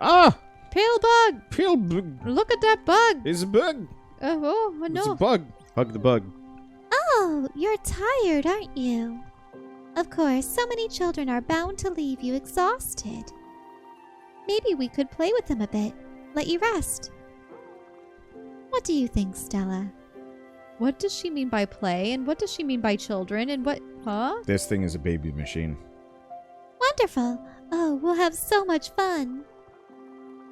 Ah! Pale bug! Pale bug. Look at that bug! It's a bug. Oh no. It's a bug. Hug the bug. Oh, you're tired, aren't you? Of course, so many children are bound to leave you exhausted. Maybe we could play with them a bit, let you rest. What do you think, Stella? What does she mean by play? And what does she mean by children? And what... Huh? This thing is a baby machine. Wonderful! Oh, we'll have so much fun.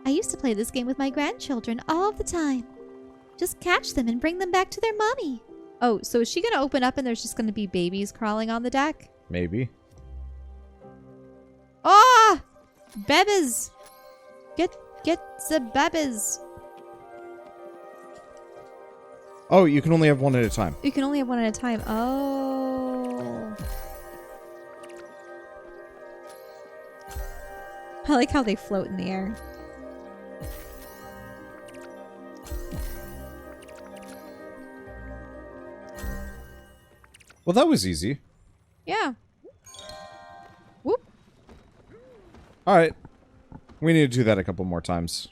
I used to play this game with my grandchildren all the time. Just catch them and bring them back to their mommy. Oh, so is she going to open up and there's just going to be babies crawling on the deck? Maybe. Ah! Bebes! Get the bebes. Oh, you can only have one at a time. You can only have one at a time. Oh. I like how they float in the air. Well, that was easy. Yeah. Whoop. All right. We need to do that a couple more times.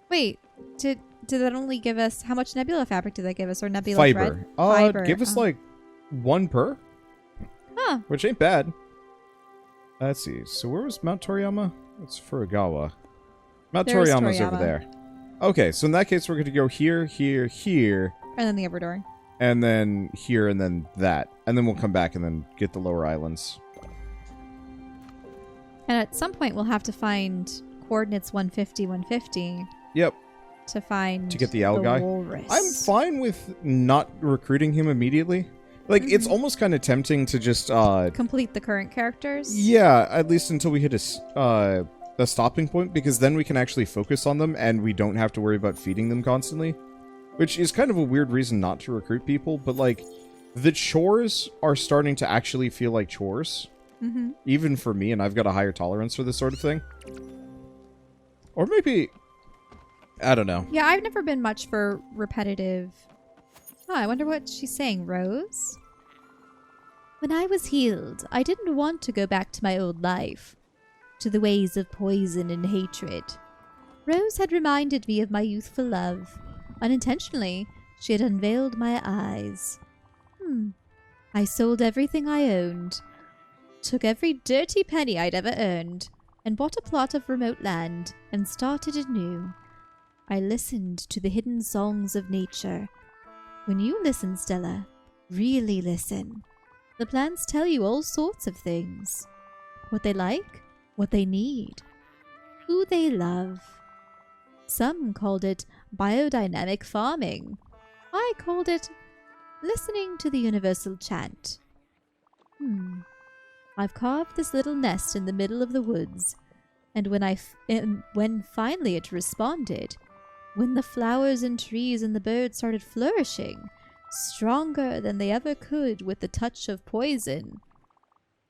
Wait, did that only give us... How much nebula fabric did that give us? Or nebula Fiber. thread? Fiber. Give us like 1 per. Huh. Which ain't bad. Let's see. So where was Mount Toriyama? It's Furugawa. Mount There's Toriyama's over Toriyama. there. Okay, so in that case, we're going to go here, here, here. And then the upper door. And then here, and then that. And then we'll come back and then get the lower islands. And at some point, we'll have to find coordinates 150, 150. Yep. To find... To get the owl guy. walrus. I'm fine with not recruiting him immediately. Like, it's almost kind of tempting to just... complete the current characters? Yeah, at least until we hit a stopping point, because then we can actually focus on them, and we don't have to worry about feeding them constantly. Which is kind of a weird reason not to recruit people, but, like, the chores are starting to actually feel like chores. Mm-hmm. Even for me, and I've got a higher tolerance for this sort of thing. Or maybe... I don't know. Yeah, I've never been much for repetitive... Oh, I wonder what she's saying. Rose? When I was healed, I didn't want to go back to my old life. To the ways of poison and hatred. Rose had reminded me of my youthful love. Unintentionally, she had unveiled my eyes. I sold everything I owned. Took every dirty penny I'd ever earned. And bought a plot of remote land. And started anew. I listened to the hidden songs of nature. When you listen, Stella, really listen. The plants tell you all sorts of things. What they like, what they need, who they love. Some called it biodynamic farming. I called it listening to the universal chant. I've carved this little nest in the middle of the woods, and when finally it responded, when the flowers and trees and the birds started flourishing, stronger than they ever could with the touch of poison.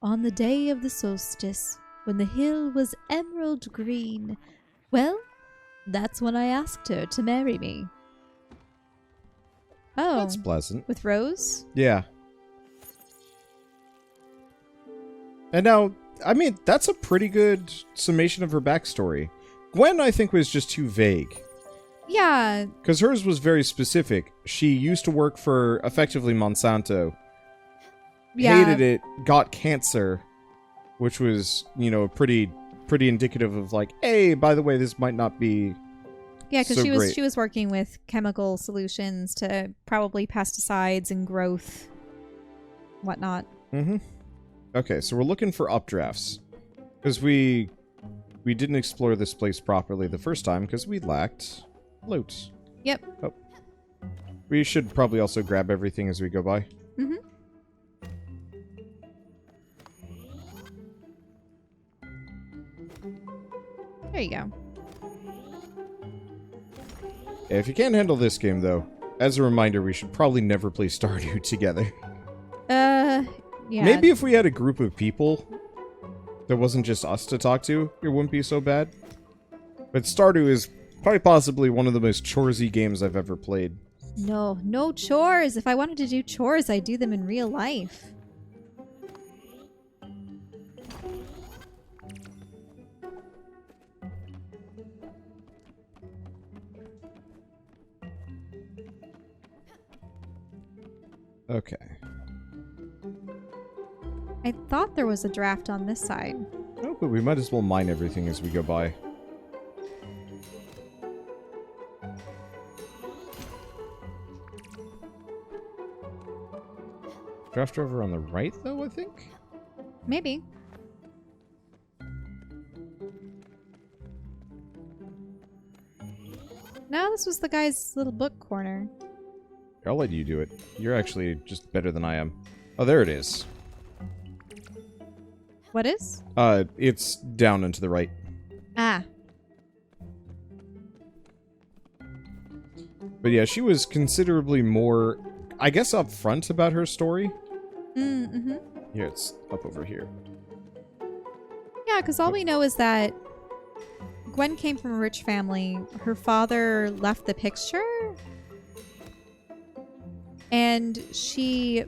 On the day of the solstice, when the hill was emerald green, well, that's when I asked her to marry me. Oh. That's pleasant. With Rose? Yeah. And now, I mean, that's a pretty good summation of her backstory. Gwen, I think, was just too vague. Yeah. Because hers was very specific. She used to work for, effectively, Monsanto. Yeah. Hated it, got cancer, which was, you know, pretty indicative of like, hey, by the way, this might not be Yeah, because so great. she was working with chemical solutions to probably pesticides and growth, whatnot. Okay, so we're looking for updrafts. Because we didn't explore this place properly the first time because we lacked loot. Yep. Oh. We should probably also grab everything as we go by. There you go. Yeah, if you can't handle this game, though, as a reminder, we should probably never play Stardew together. Yeah. Maybe if we had a group of people that wasn't just us to talk to, it wouldn't be so bad. But Stardew is quite possibly one of the most choresy games I've ever played. No chores. If I wanted to do chores, I'd do them in real life. Okay. I thought there was a draft on this side. Oh, but we might as well mine everything as we go by. Draft over on the right, though, I think? Maybe. No, this was the guy's little book corner. I'll let you do it. You're actually just better than I am. Oh, there it is. What is? It's down and to the right. Ah. But yeah, she was considerably more, I guess, upfront about her story. Mm-hmm. Here, it's up over here. Yeah, because all we know is that Gwen came from a rich family. Her father left the picture. And she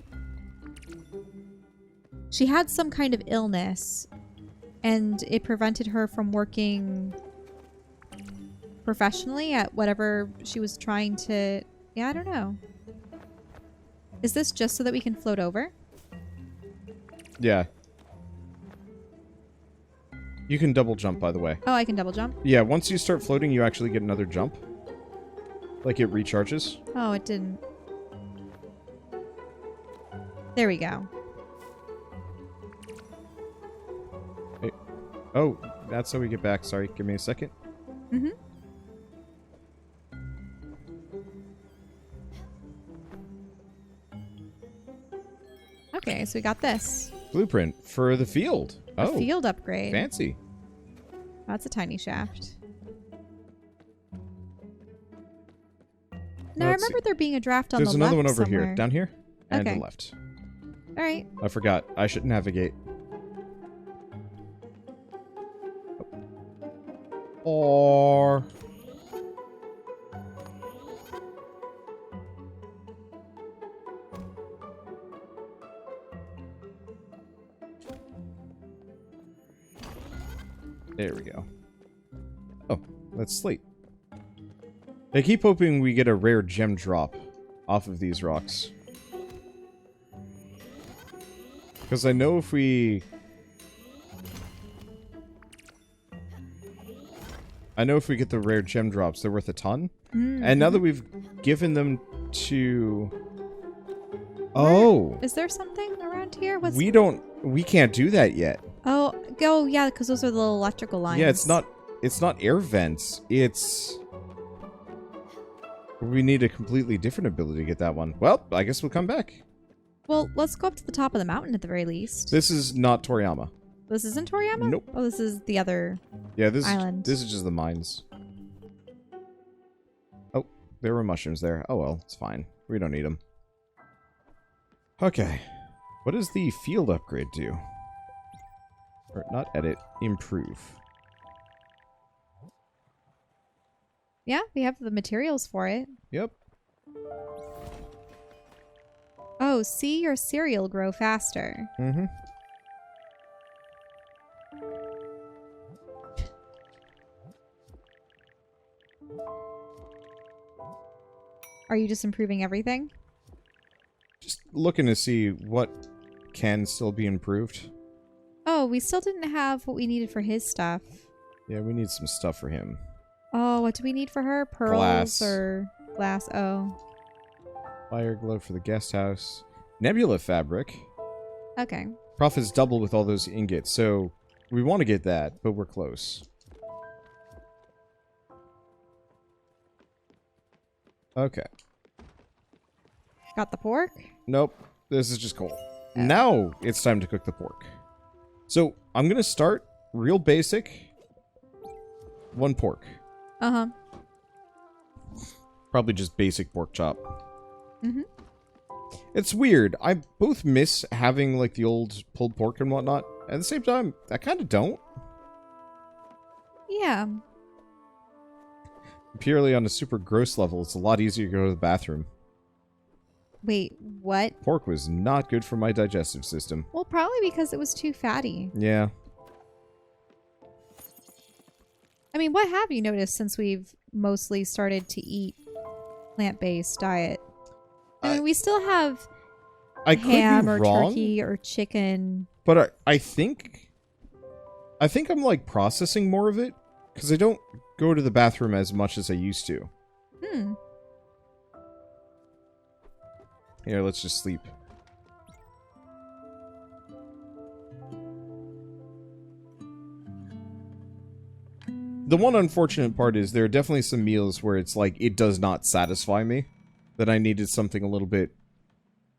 had some kind of illness. And it prevented her from working professionally at whatever she was trying to... Yeah, I don't know. Is this just so that we can float over? Yeah. You can double jump, by the way. Oh, I can double jump? Yeah, once you start floating, you actually get another jump. Like it recharges. Oh, it didn't. There we go. Hey. Oh, that's how we get back. Sorry, give me a second. Mm-hmm. Okay, so we got this. Blueprint for the field. A field upgrade. Fancy. That's a tiny shaft. Now, I Let's remember there being a draft on There's the another left one over somewhere. here. Down here. And to Okay. the left. All right. I forgot. I should navigate. Or... There we go. Oh, that's slate. I keep hoping we get a rare gem drop off of these rocks. Because I know if we... I know if we get the rare gem drops, they're worth a ton. Mm-hmm. And now that we've given them to... Oh! Is there something around here? What's... We can't do that yet. Oh, go, yeah, because those are the little electrical lines. Yeah, it's not air vents. It's... We need a completely different ability to get that one. Well, I guess we'll come back. Well, let's go up to the top of the mountain at the very least. This is not Toriyama. This isn't Toriyama? Nope. Oh, this is the other Yeah, island. This is just the mines. Oh, there were mushrooms there. Oh well, it's fine. We don't need them. Okay. What does the field upgrade do? Or not edit, improve. Yeah, we have the materials for it. Yep. Oh, see your cereal grow faster. Mm-hmm. Are you just improving everything? Just looking to see what can still be improved. Oh, we still didn't have what we needed for his stuff. Yeah, we need some stuff for him. Oh, what do we need for her? Pearls Glass. or glass? Oh. Fire glow for the guest house. Nebula fabric. Okay. Profits double with all those ingots, so we want to get that, but we're close. Okay. Got the pork? Nope. This is just coal. Now it's time to cook the pork. So I'm going to start real basic. One pork. Uh-huh. Probably just basic pork chop. Mm-hmm. It's weird. I both miss having like the old pulled pork and whatnot. At the same time, I kind of don't. Yeah. Purely on a super gross level, it's a lot easier to go to the bathroom. Wait, what? Pork was not good for my digestive system. Well, probably because it was too fatty. Yeah. I mean, what have you noticed since we've mostly started to eat plant-based diet? I mean, we still have I could ham be or wrong, turkey or chicken. but I think I'm like processing more of it because I don't go to the bathroom as much as I used to. Hmm. Here, let's just sleep. The one unfortunate part is there are definitely some meals where it's like, it does not satisfy me. That I needed something a little bit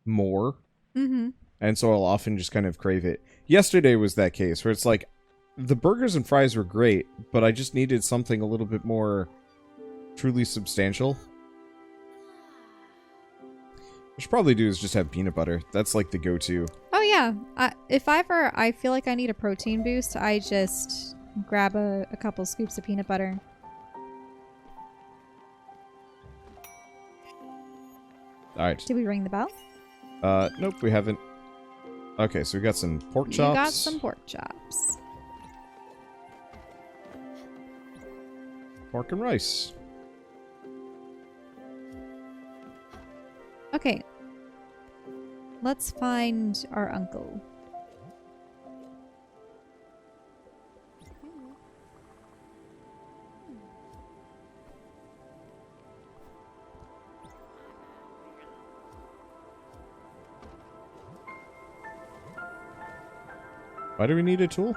more. Mm-hmm. And so I'll often just kind of crave it. Yesterday was that case, where it's like, the burgers and fries were great, but I just needed something a little bit more truly substantial. What I should probably do is just have peanut butter. That's like the go-to. Oh yeah. If ever I feel like I need a protein boost, I just grab a couple scoops of peanut butter. Alright. Did we ring the bell? Nope, we haven't. Okay, so we got some pork chops. You got some pork chops. Pork and rice. Okay. Let's find our uncle. Why do we need a tool?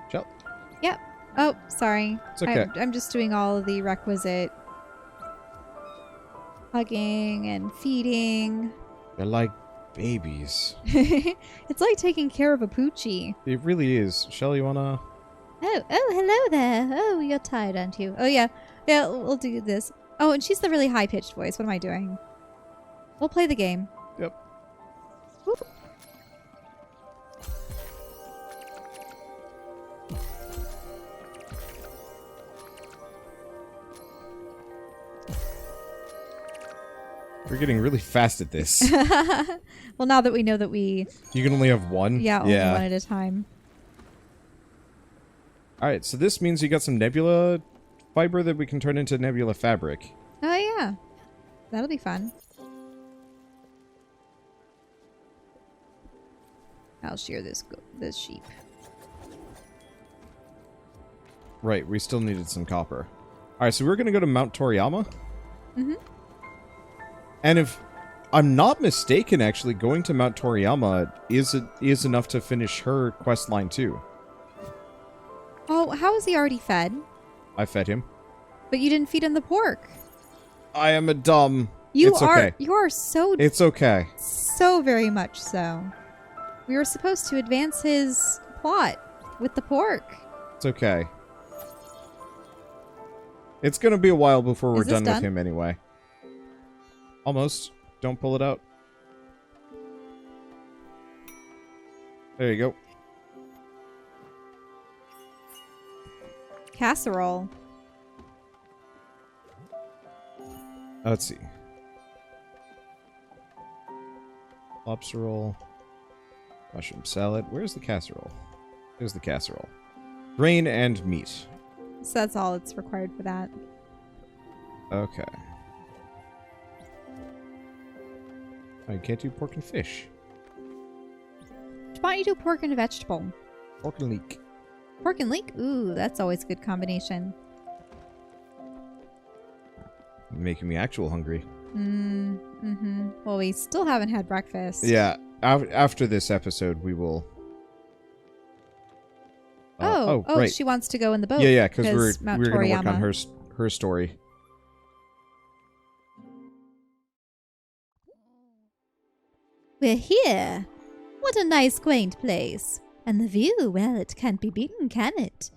Chelle? Yep. Oh, sorry. It's okay. I'm just doing all of the requisite hugging and feeding. They're like babies. It's like taking care of a poochie. It really is. Chelle, you wanna... Oh, hello there. Oh, you're tired, aren't you? Oh, yeah. Yeah, we'll do this. Oh, and she's the really high-pitched voice. What am I doing? We'll play the game. Yep. Whoop. We're getting really fast at this. Well, now that we know that we... You can only have one? Yeah, only one at a time. Alright, so this means you got some nebula fiber that we can turn into nebula fabric. Oh, yeah. That'll be fun. I'll shear this sheep. Right, we still needed some copper. Alright, so we're gonna go to Mount Toriyama. Mm-hmm. And if I'm not mistaken, actually, going to Mount Toriyama is enough to finish her quest line too. Oh, how is he already fed? I fed him. But you didn't feed him the pork. I am a dumb. You It's are. okay. You are so. It's okay. So very much so. We were supposed to advance his plot with the pork. It's okay. It's gonna be a while before we're Is this done with done? him anyway. Almost. Don't pull it out. There you go. Casserole. Let's see. Lobster roll. Mushroom salad. Where's the casserole? There's the casserole. Grain and meat. So that's all that's required for that. Okay. Oh, you can't do pork and fish. Why don't you do pork and a vegetable? Pork and leek. Pork and leek? Ooh, that's always a good combination. Making me actual hungry. Mm-hmm. Well, we still haven't had breakfast. Yeah. After this episode, we will... Oh, right. she wants to go in the boat. Yeah, because we're Mount going to work on Toriyama. her story. We're here. What a nice, quaint place. And the view, well, it can't be beaten, can it?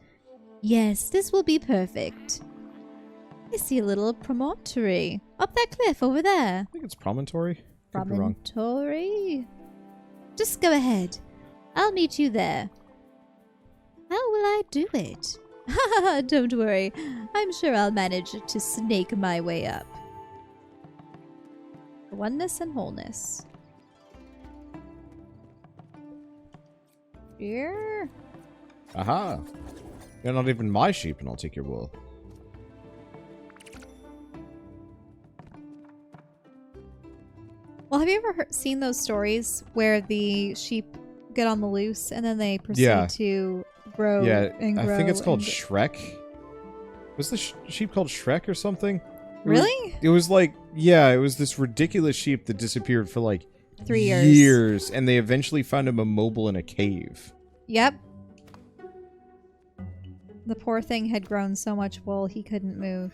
Yes, this will be perfect. I see a little promontory up that cliff over there. I think it's promontory. Could be wrong. Promontory? Just go ahead. I'll meet you there. How will I do it? Don't worry. I'm sure I'll manage to snake my way up. Oneness and wholeness. Here. Aha. You're not even my sheep, and I'll take your wool. Well, have you ever seen those stories where the sheep get on the loose and then they proceed Yeah. to grow and grow? I think it's called and Shrek. Was the sheep called Shrek or something? Really? It was like, yeah, it was this ridiculous sheep that disappeared for like 3 years. years, and they eventually found him immobile in a cave. Yep. The poor thing had grown so much wool he couldn't move.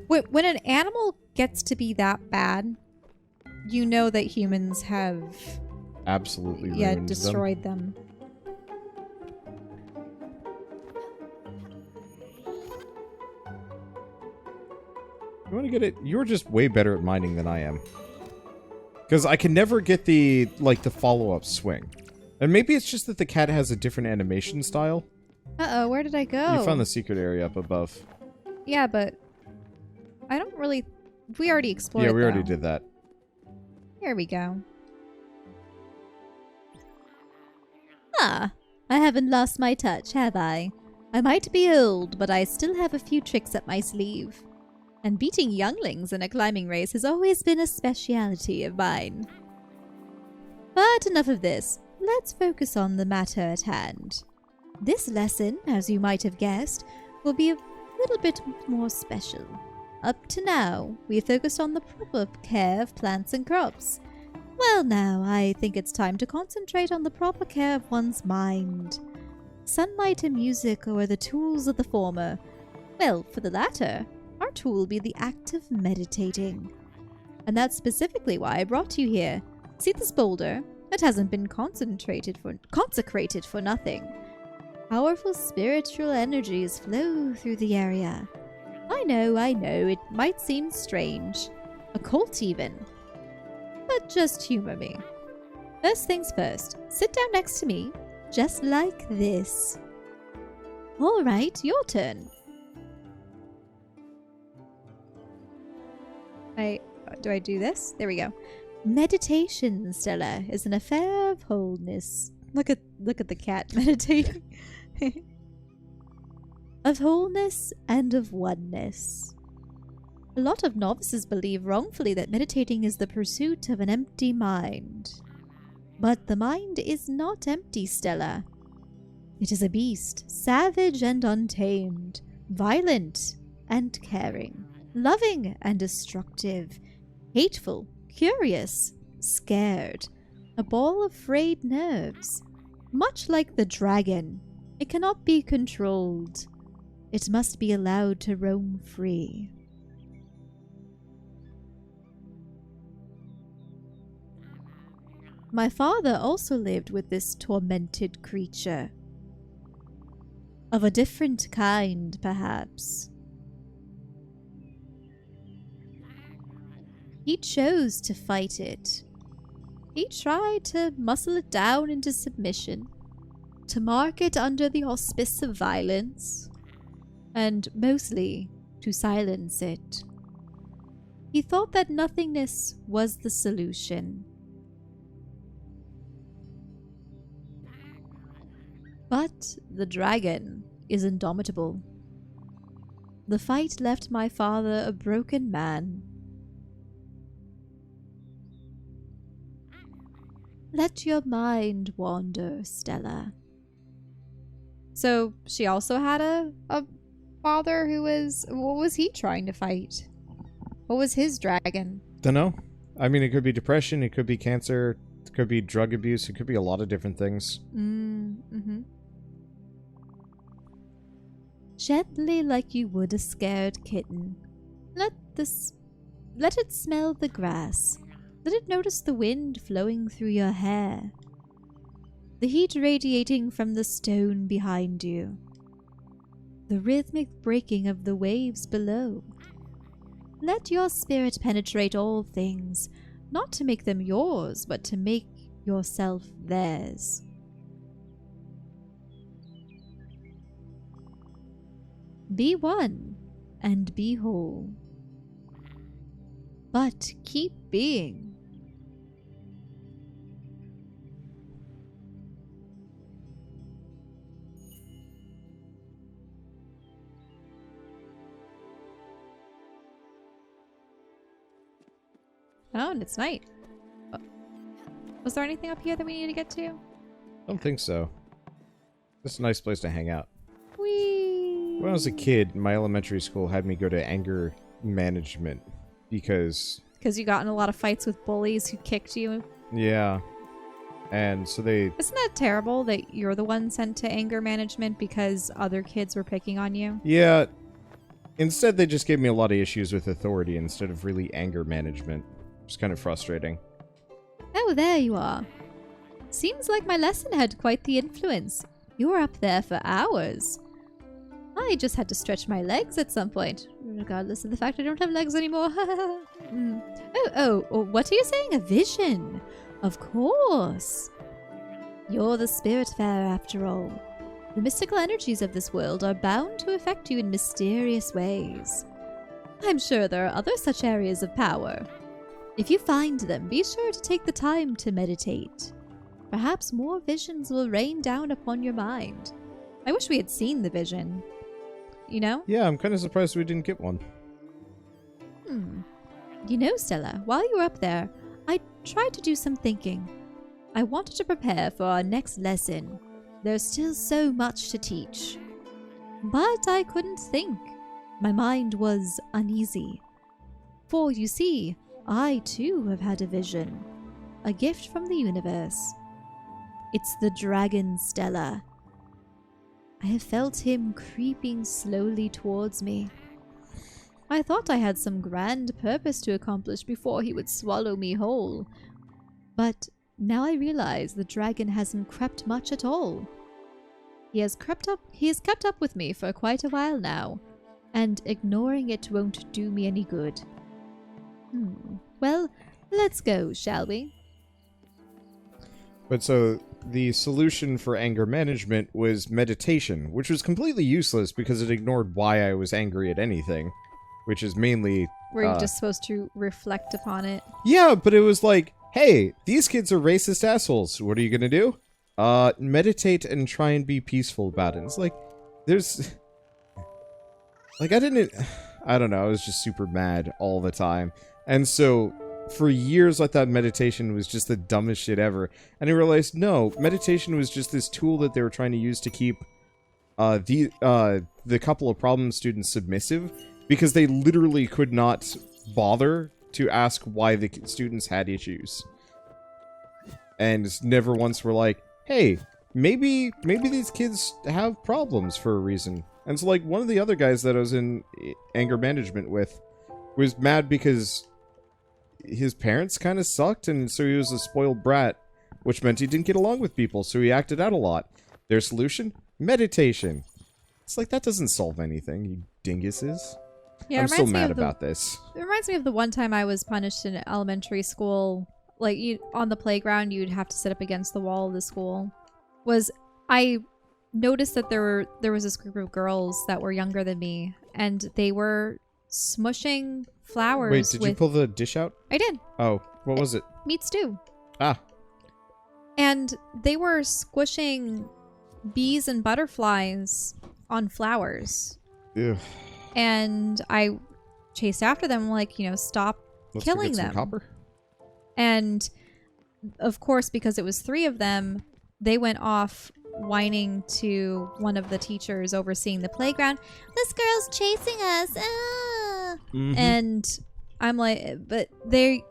When an animal gets to be that bad, you know that humans have Absolutely ruined them. destroyed them. You want to get it? You're just way better at mining than I am. Because I can never get the follow-up swing. And maybe it's just that the cat has a different animation style. Uh-oh, where did I go? You found the secret area up above. Yeah, but I don't really... We already explored Yeah, it, we already though. did that. Here we go. Ah, I haven't lost my touch, have I? I might be old, but I still have a few tricks up my sleeve. And beating younglings in a climbing race has always been a speciality of mine. But enough of this. Let's focus on the matter at hand. This lesson, as you might have guessed, will be a little bit more special. Up to now, we focused on the proper care of plants and crops. Well now, I think it's time to concentrate on the proper care of one's mind. Sunlight and music are the tools of the former. Well, for the latter, our tool will be the act of meditating. And that's specifically why I brought you here. See this boulder? It hasn't been consecrated for nothing. Powerful spiritual energies flow through the area. I know, it might seem strange. Occult even. But just humor me. First things first, sit down next to me, just like this. Alright, your turn. Do I do this? There we go. Meditation, Stella, is an affair of wholeness. Look at the cat meditating. Of wholeness and of oneness. A lot of novices believe wrongfully that meditating is the pursuit of an empty mind. But the mind is not empty, Stella. It is a beast, savage and untamed, violent and caring, loving and destructive, hateful, curious, scared, a ball of frayed nerves. Much like the dragon, it cannot be controlled. It must be allowed to roam free. My father also lived with this tormented creature. Of a different kind, perhaps. He chose to fight it. He tried to muscle it down into submission, to mark it under the auspice of violence, and mostly to silence it. He thought that nothingness was the solution. But the dragon is indomitable. The fight left my father a broken man. Let your mind wander, Stella. So she also had a father who was... What was he trying to fight? What was his dragon? Dunno. I mean, it could be depression, it could be cancer, it could be drug abuse, it could be a lot of different things. Mm-hmm. Gently like you would a scared kitten. Let it smell the grass. Let it notice the wind flowing through your hair. The heat radiating from the stone behind you. The rhythmic breaking of the waves below. Let your spirit penetrate all things, not to make them yours, but to make yourself theirs. Be one and be whole. But keep being. Oh, and it's night. Was there anything up here that we need to get to? I don't think so. It's a nice place to hang out. Whee! When I was a kid, my elementary school had me go to anger management because... Because you got in a lot of fights with bullies who kicked you. Yeah. And so they... Isn't that terrible that you're the one sent to anger management because other kids were picking on you? Yeah. Instead, they just gave me a lot of issues with authority instead of really anger management. It's kind of frustrating. Oh, there you are. Seems like my lesson had quite the influence. You were up there for hours. I just had to stretch my legs at some point, regardless of the fact I don't have legs anymore. Oh, what are you saying? A vision? Of course. You're the Spiritfarer after all. The mystical energies of this world are bound to affect you in mysterious ways. I'm sure there are other such areas of power. If you find them, be sure to take the time to meditate. Perhaps more visions will rain down upon your mind. I wish we had seen the vision. You know? Yeah, I'm kind of surprised we didn't get one. You know, Stella, while you were up there, I tried to do some thinking. I wanted to prepare for our next lesson. There's still so much to teach. But I couldn't think. My mind was uneasy. For, you see, I too have had a vision. A gift from the universe. It's the dragon Stella. I have felt him creeping slowly towards me. I thought I had some grand purpose to accomplish before he would swallow me whole. But now I realize the dragon hasn't crept much at all. He has kept up with me for quite a while now, and ignoring it won't do me any good. Well, let's go, shall we? But so, the solution for anger management was meditation, which was completely useless because it ignored why I was angry at anything. Which is mainly... Were you just supposed to reflect upon it? Yeah, but it was like, hey, these kids are racist assholes. What are you gonna do? Meditate and try and be peaceful about it. It's like, there's... Like, I don't know, I was just super mad all the time. And so, for years I thought meditation was just the dumbest shit ever. And I realized, no, meditation was just this tool that they were trying to use to keep the couple of problem students submissive. Because they literally could not bother to ask why the students had issues. And never once were like, hey, maybe these kids have problems for a reason. And so, like, one of the other guys that I was in anger management with was mad because his parents kind of sucked, and so he was a spoiled brat, which meant he didn't get along with people, so he acted out a lot. Their solution? Meditation. It's like, that doesn't solve anything, you dinguses. Yeah, I'm still mad about this. It reminds me of the one time I was punished in elementary school. Like, on the playground, you'd have to sit up against the wall of the school. I noticed that there was this group of girls that were younger than me, and they were smushing flowers. Wait, did you pull the dish out? I did. Oh, what was it? Meat stew. Ah. And they were squishing bees and butterflies on flowers. Ew. And I chased after them, like, stop killing them. Some copper? And, of course, because it was 3 of them, they went off whining to one of the teachers overseeing the playground. This girl's chasing us. Ah. And I'm like, but they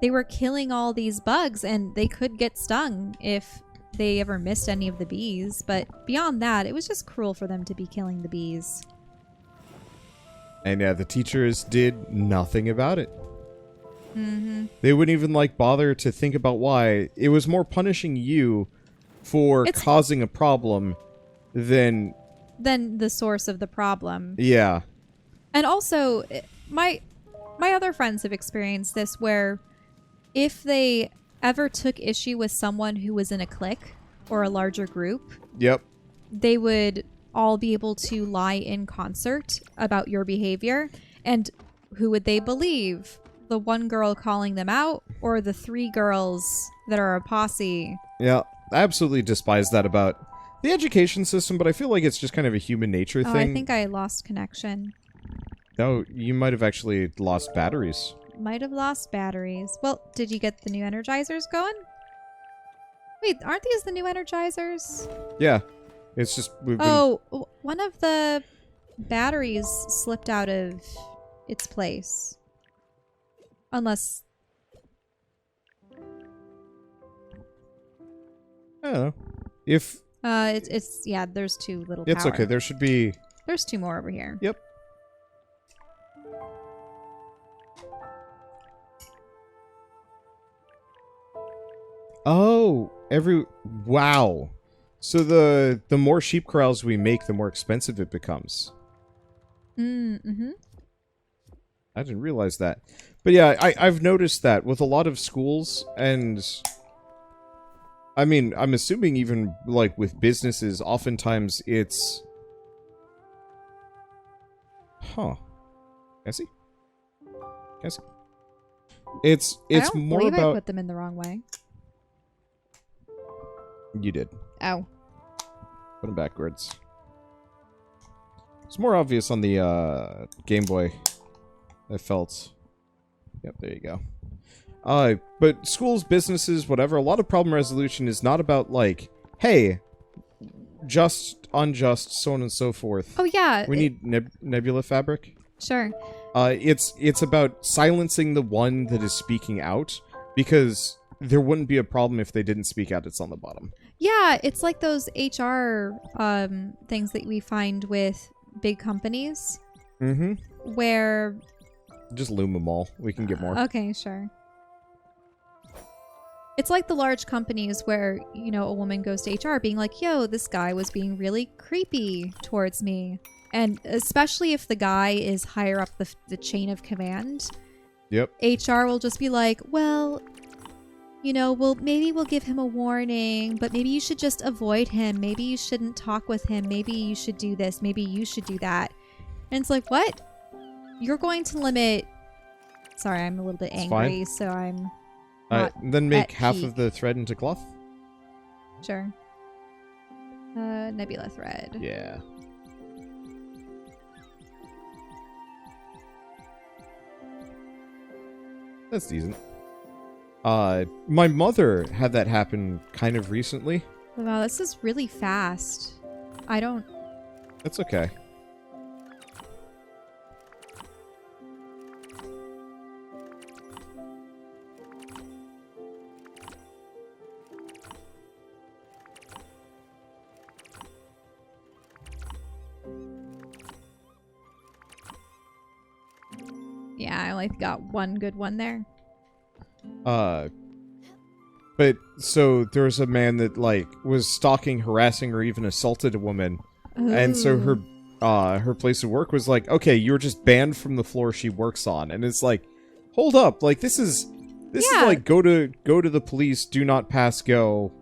were killing all these bugs, and they could get stung if they ever missed any of the bees. But beyond that, it was just cruel for them to be killing the bees. And yeah, the teachers did nothing about it. They wouldn't even, like, bother to think about why. It was more punishing you for causing a problem than the source of the problem. Yeah. And also, my other friends have experienced this, where if they ever took issue with someone who was in a clique or a larger group, Yep. they would all be able to lie in concert about your behavior. And who would they believe? The one girl calling them out, or the 3 girls that are a posse? Yeah, I absolutely despise that about the education system, but I feel like it's just kind of a human nature thing. I think I lost connection. No, you might have actually lost batteries. might have lost batteries. Well, did you get the new energizers going? Wait, aren't these the new energizers? Yeah. It's just... One of the batteries slipped out of its place. Unless... I don't know. If... it's yeah, there's 2 little It's power. okay, there should be... There's 2 more over here. Yep. Oh, wow. So the more sheep corrals we make, the more expensive it becomes. Mm-hmm. I didn't realize that. But yeah, I've noticed that with a lot of schools, and I mean, I'm assuming even like with businesses, oftentimes it's... Huh. Cassie? Cassie? It's I don't more believe about... I put them in the wrong way. You did. Oh. Put them backwards. It's more obvious on the Game Boy, I felt. Yep, there you go. But schools, businesses, whatever, a lot of problem resolution is not about, like, hey, just, unjust, so on and so forth. Oh, yeah. We need nebula fabric. Sure. It's about silencing the one that is speaking out, because there wouldn't be a problem if they didn't speak out. It's on the bottom. Yeah, it's like those HR things that we find with big companies. Mm-hmm. Where... Just loom them all. We can get more. Okay, sure. It's like the large companies where, you know, a woman goes to HR being like, yo, this guy was being really creepy towards me. And especially if the guy is higher up the chain of command. Yep. HR will just be like, well... You know, maybe we'll give him a warning, but maybe you should just avoid him. Maybe you shouldn't talk with him. Maybe you should do this. Maybe you should do that. And it's like, what? You're going to limit... Sorry, I'm a little bit angry, so I'm not then make at half peak. of the thread into cloth. Sure. Nebula thread. Yeah. That's decent. My mother had that happen kind of recently. Wow, this is really fast. I don't... That's okay. Yeah, I only got one good one there. But so there was a man that like was stalking, harassing, or even assaulted a woman, and so her place of work was like, okay, you're just banned from the floor she works on, and it's like, hold up, like this is like go to the police, do not pass go.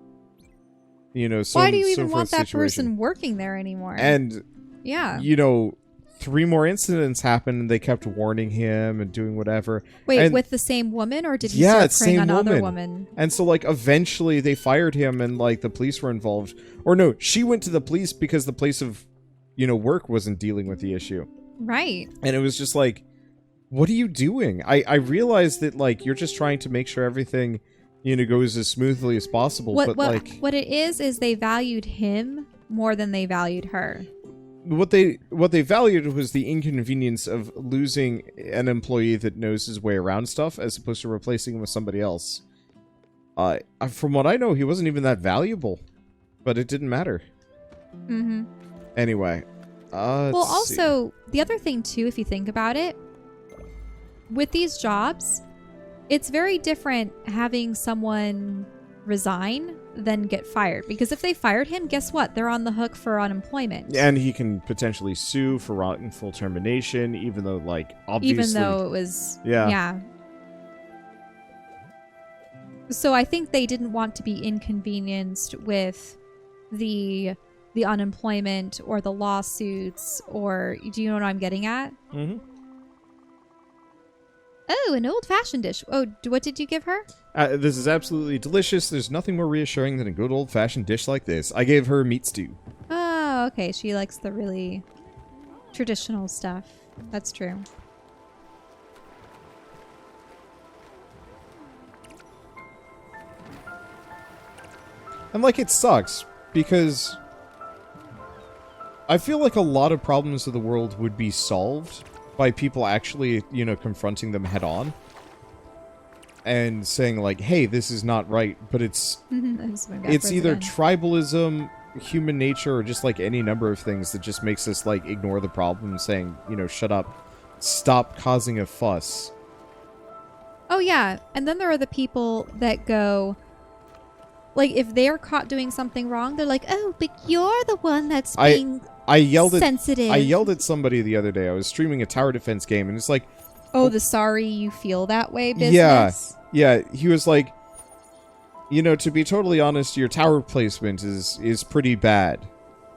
You know, so why do you so even want that situation. person working there anymore? And yeah, you know, 3 more incidents happened, and they kept warning him and doing whatever. Wait, and, with the same woman, or did he start preying on other women? And so, like, eventually they fired him, and, like, the police were involved. Or no, she went to the police because the place of, you know, work wasn't dealing with the issue. Right. And it was just like, what are you doing? I realized that, like, you're just trying to make sure everything, you know, goes as smoothly as possible. What it is they valued him more than they valued her. What they valued was the inconvenience of losing an employee that knows his way around stuff, as opposed to replacing him with somebody else. From what I know, he wasn't even that valuable, but it didn't matter. Mm-hmm. Anyway, well, also the other thing too, if you think about it, with these jobs, it's very different having someone resign than get fired, because if they fired him, guess what? They're on the hook for unemployment, and he can potentially sue for wrongful termination, even though, like, obviously, even though it was yeah. So I think they didn't want to be inconvenienced with the unemployment or the lawsuits, or do you know what I'm getting at? Mm-hmm. Oh, an old-fashioned dish. Oh, what did you give her? This is absolutely delicious. There's nothing more reassuring than a good old-fashioned dish like this. I gave her meat stew. Oh, okay. She likes the really traditional stuff. That's true. And, like, it sucks, because I feel like a lot of problems of the world would be solved by people actually, you know, confronting them head on. And saying, like, hey, this is not right, but it's either tribalism, human nature, or just, like, any number of things that just makes us, like, ignore the problem, saying, you know, shut up, stop causing a fuss. Oh, yeah. And then there are the people that go, like, if they're caught doing something wrong, they're like, oh, but you're the one that's being sensitive. I yelled at somebody the other day. I was streaming a tower defense game, and it's like, oh, the sorry you feel that way business? Yeah. He was like, you know, to be totally honest, your tower placement is pretty bad,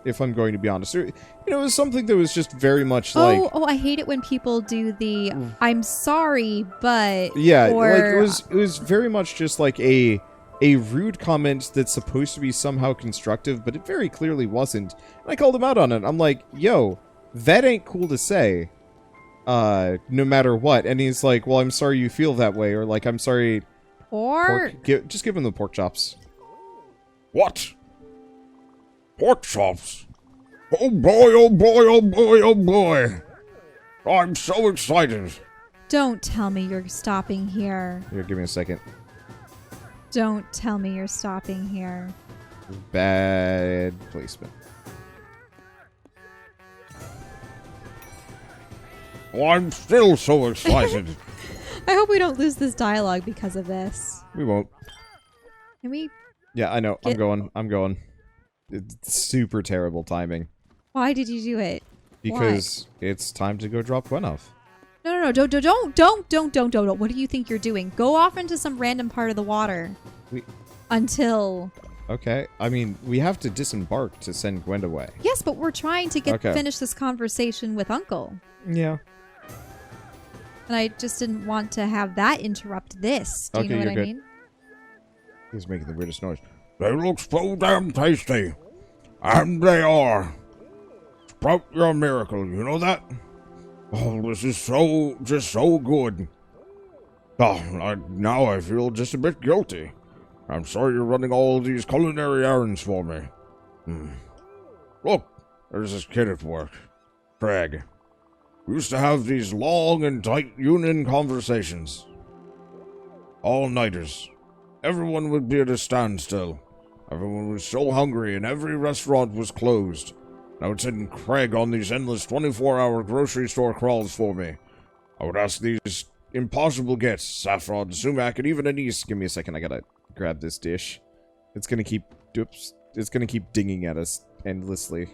if I'm going to be honest. You know, it was something that was just very much like... Oh, I hate it when people do the, I'm sorry, but... Yeah, or, like, it was very much just like a rude comment that's supposed to be somehow constructive, but it very clearly wasn't. And I called him out on it. I'm like, yo, that ain't cool to say. No matter what. And he's like, well, I'm sorry you feel that way, or like, I'm sorry... just give him the pork chops. What? Pork chops? Oh boy, oh boy, oh boy, oh boy. I'm so excited. Don't tell me you're stopping here. Here, give me a second. Don't tell me you're stopping here. Bad placement. Oh, I'm still so excited. I hope we don't lose this dialogue because of this. We won't. Can we... Yeah, I know. I'm going. It's super terrible timing. Why did you do it? Because it's time to go drop Gwen off. No, don't. What do you think you're doing? Go off into some random part of the water. Until... Okay. I mean, we have to disembark to send Gwen away. Yes, but we're trying to finish this conversation with Uncle. Yeah. And I just didn't want to have that interrupt this. Do you know what I mean? He's making the weirdest noise. They look so damn tasty. And they are. Sprout, you're a miracle, you know that? Oh, this is just so good. Oh, now I feel just a bit guilty. I'm sorry you're running all these culinary errands for me. Look, there's this kid at work. Craig. We used to have these long and tight union conversations. All-nighters. Everyone would be at a standstill. Everyone was so hungry and every restaurant was closed. I would send Craig on these endless 24-hour grocery store crawls for me. I would ask these impossible guests, saffron, sumac, and even anise. Give me a second, I gotta grab this dish. It's gonna keep dinging at us endlessly.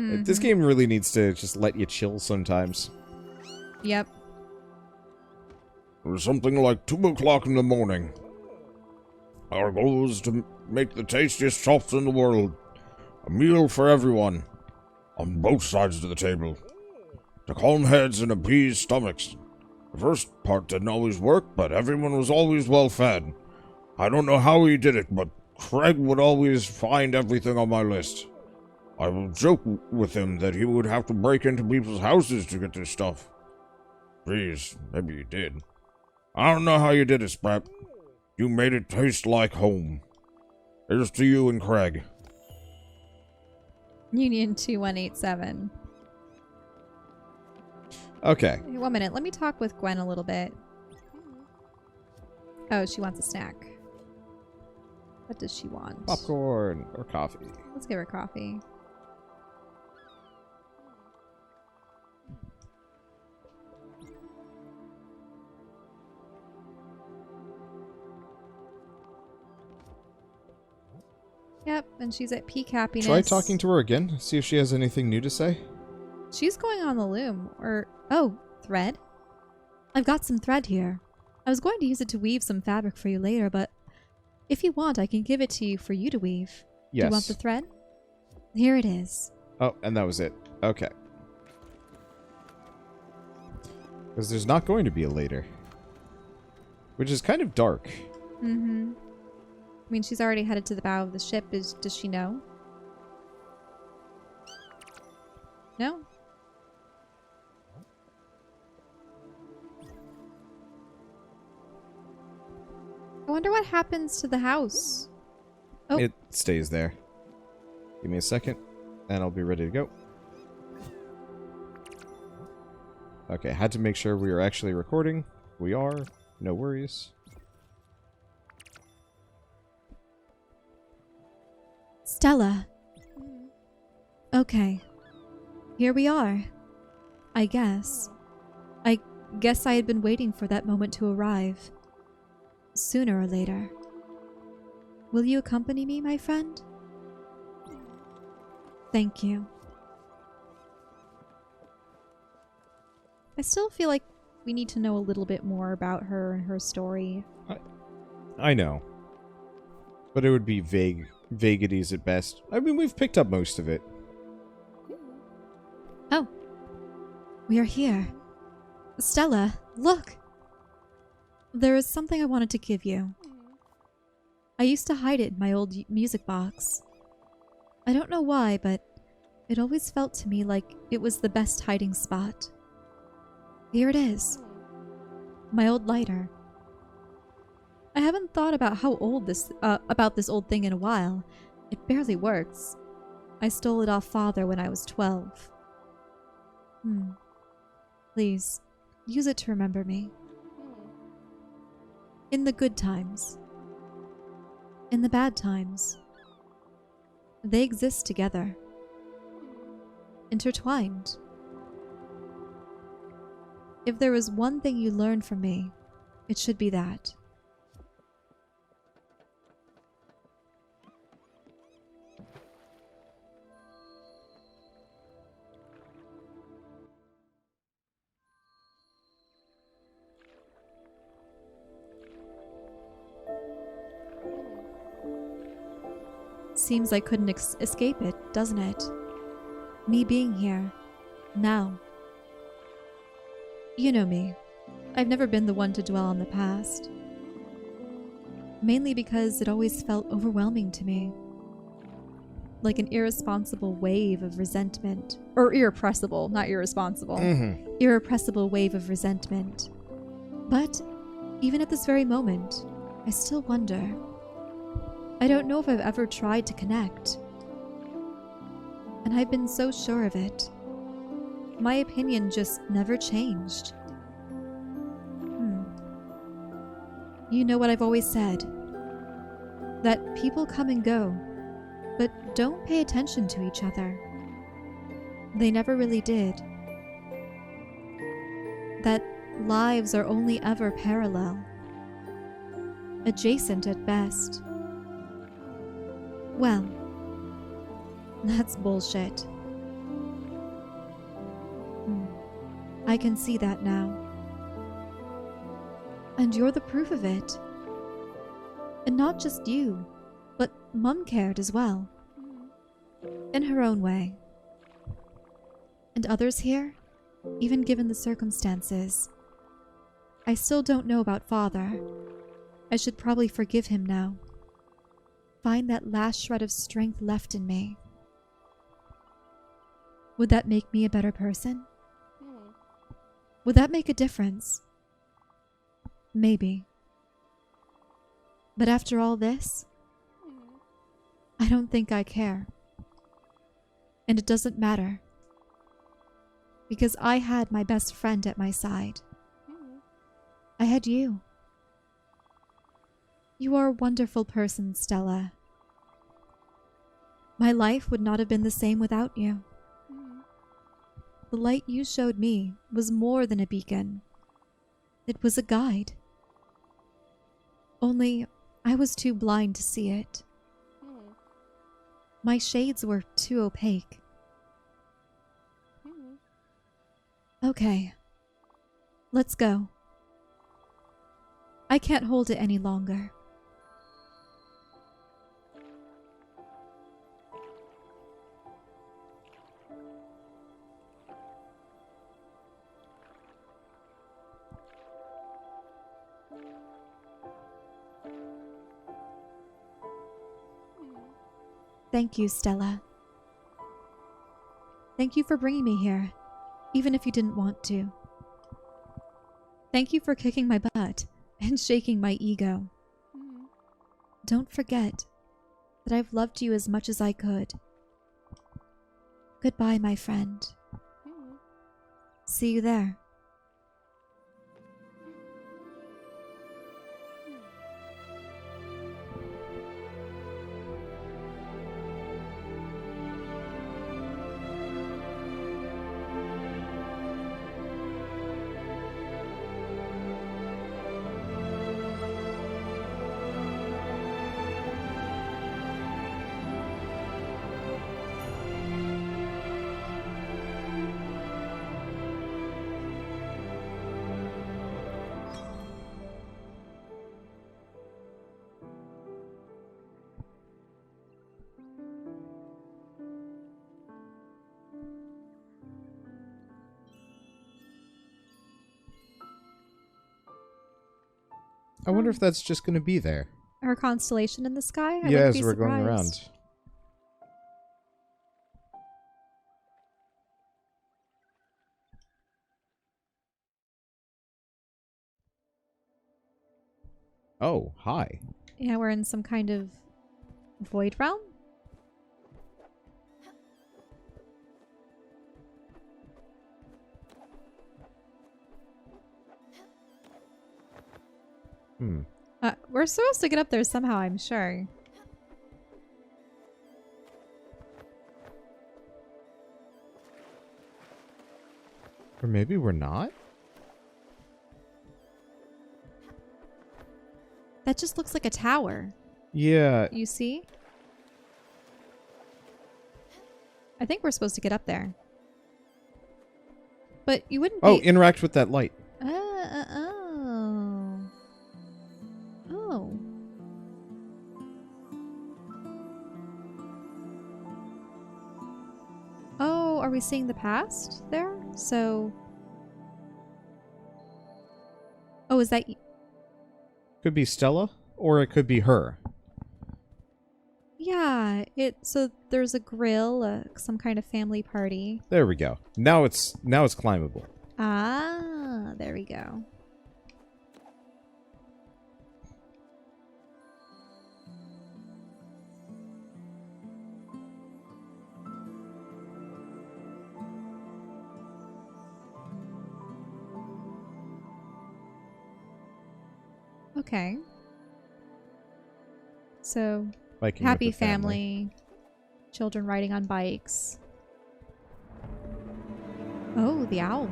This game really needs to just let you chill sometimes. Yep. It was something like 2 o'clock in the morning. Our goal was to make the tastiest chops in the world. A meal for everyone. On both sides of the table. To calm heads and appease stomachs. The first part didn't always work, but everyone was always well fed. I don't know how he did it, but Craig would always find everything on my list. I would joke with him that he would have to break into people's houses to get their stuff. Please, maybe you did. I don't know how you did it, Sprat. You made it taste like home. Here's to you and Craig. Union 2187. Okay. Hey, 1 minute. Let me talk with Gwen a little bit. Oh, she wants a snack. What does she want? Popcorn or coffee. Let's give her coffee. Yep, and she's at peak happiness. Try talking to her again. See if she has anything new to say. She's going on the loom. Or, oh, thread? I've got some thread here. I was going to use it to weave some fabric for you later, but if you want, I can give it to you for you to weave. Yes. Do you want the thread? Here it is. Oh, and that was it. Okay. Because there's not going to be a later. Which is kind of dark. Mm-hmm. I mean, she's already headed to the bow of the ship. Does she know? No? I wonder what happens to the house. Oh, stays there. Give me a second, and I'll be ready to go. Okay, had to make sure we were actually recording. We are. No worries. Stella. Okay. Here we are. I guess I had been waiting for that moment to arrive. Sooner or later. Will you accompany me, my friend? Thank you. I still feel like we need to know a little bit more about her and her story. I know. But it would be vaguities at best. I mean, we've picked up most of it. Oh. We are here. Stella, look! There is something I wanted to give you. I used to hide it in my old music box. I don't know why, but it always felt to me like it was the best hiding spot. Here it is. My old lighter. I haven't thought about about this old thing in a while. It barely works. I stole it off Father when I was 12. Please, use it to remember me. In the good times. In the bad times. They exist together. Intertwined. If there is one thing you learned from me, it should be that. Seems I couldn't escape it, doesn't it? Me being here. Now. You know me. I've never been the one to dwell on the past. Mainly because it always felt overwhelming to me. Like an irresponsible wave of resentment. Or irrepressible, not irresponsible. Irrepressible wave of resentment. But, even at this very moment, I still wonder. I don't know if I've ever tried to connect. And I've been so sure of it. My opinion just never changed. You know what I've always said? That people come and go, but don't pay attention to each other. They never really did. That lives are only ever parallel. Adjacent at best. Well, that's bullshit. I can see that now. And you're the proof of it. And not just you, but Mum cared as well. In her own way. And others here, even given the circumstances. I still don't know about Father. I should probably forgive him now. Find that last shred of strength left in me. Would that make me a better person? Would that make a difference? Maybe. But after all this, I don't think I care. And it doesn't matter. Because I had my best friend at my side. I had you. You are a wonderful person, Stella. My life would not have been the same without you. The light you showed me was more than a beacon. It was a guide. Only, I was too blind to see it. My shades were too opaque. Okay. Let's go. I can't hold it any longer. Thank you, Stella. Thank you for bringing me here, even if you didn't want to. Thank you for kicking my butt and shaking my ego. Don't forget, that I've loved you as much as I could. Goodbye, my friend. See you there. I wonder if that's just going to be there. Her constellation in the sky? I Yeah, wouldn't as be we're going surprised. around. Oh, hi. Yeah, we're in some kind of void realm? Hmm. We're supposed to get up there somehow, I'm sure. Or maybe we're not? That just looks like a tower. Yeah. You see? I think we're supposed to get up there. But you wouldn't be... Oh, interact with that light. Oh. Oh. Oh, are we seeing the past there? So... Oh, is that... Could be Stella, or it could be her. Yeah, so there's a grill, some kind of family party. There we go. Now it's climbable. Ah, there we go. Okay. So, Biking with happy the family. children riding on bikes. Oh, the owl.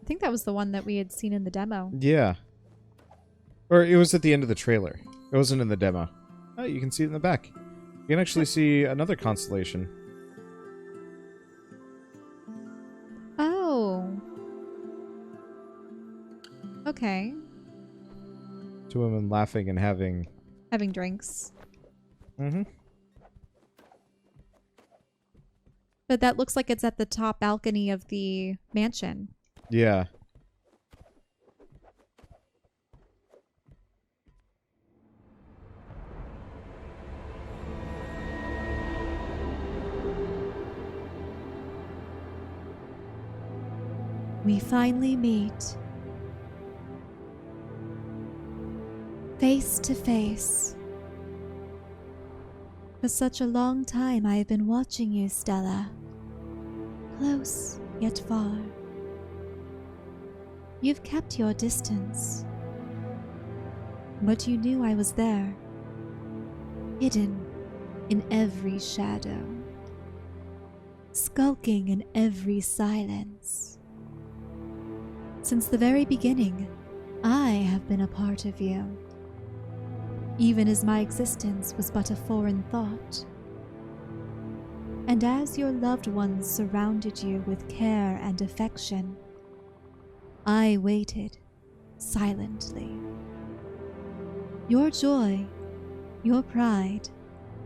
I think that was the one that we had seen in the demo. Yeah. Or it was at the end of the trailer. It wasn't in the demo. Oh, you can see it in the back. You can actually see another constellation. Oh. Okay. Two women laughing and having... Having drinks. Mm-hmm. But that looks like it's at the top balcony of the mansion. Yeah. We finally meet. Face to face. For such a long time I have been watching you, Stella. Close, yet far. You've kept your distance. But you knew I was there. Hidden in every shadow. Skulking in every silence. Since the very beginning, I have been a part of you. Even as my existence was but a foreign thought. And as your loved ones surrounded you with care and affection, I waited silently. Your joy, your pride,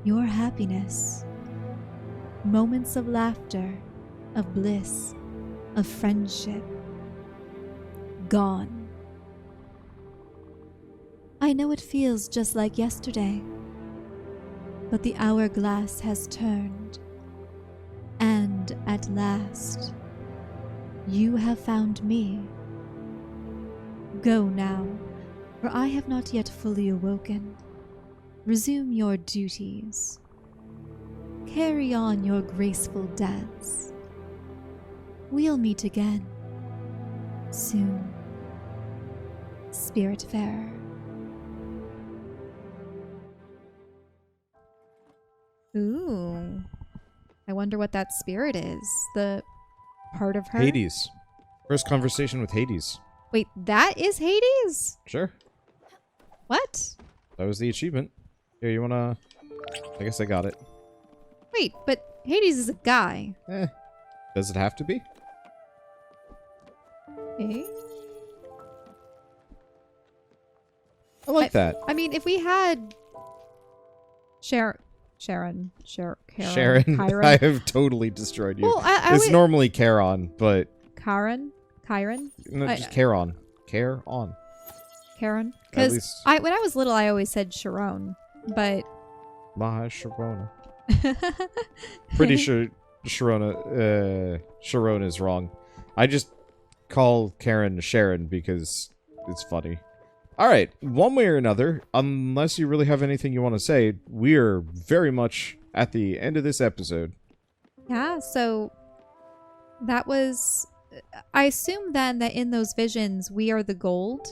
your happiness, moments of laughter, of bliss, of friendship, gone. I know it feels just like yesterday, but the hourglass has turned, and at last, You have found me. Go now, for I have not yet fully awoken. Resume your duties. Carry on your graceful dance. We'll meet again. Soon. Spiritfarer. Ooh. I wonder what that spirit is. The part of her? Hades. First conversation with Hades. Wait, that is Hades? Sure. What? That was the achievement. Here, you wanna... I guess I got it. Wait, but Hades is a guy. Does it have to be? Eh? I like that. I mean, if we had Sharon, Sharon, Chiron. I have totally destroyed you. Well, I it's would- normally Charon, but... Chiron? No, I- just Charon. Charon. Karen? At Because least- when I was little, I always said Sharon, but My Sharona. Pretty sure Sharon is wrong. I just call Karen Sharon because it's funny. Alright, one way or another, unless you really have anything you want to say, we're very much at the end of this episode. yeah, so that was... I assume then that in those visions, we are the gold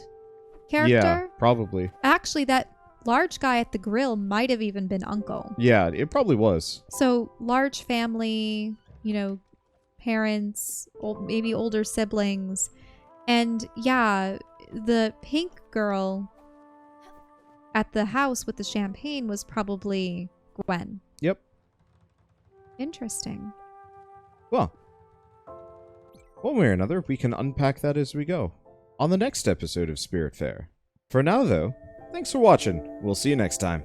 character? Yeah, probably. Actually, that large guy at the grill might have even been Uncle. Yeah, it probably was. So, large family, you know, parents, maybe older siblings. And yeah, the pink girl at the house with the champagne was probably Gwen. Yep. Interesting. Well, one way or another, we can unpack that as we go on the next episode of Spiritfarer. For now, though, thanks for watching. We'll see you next time.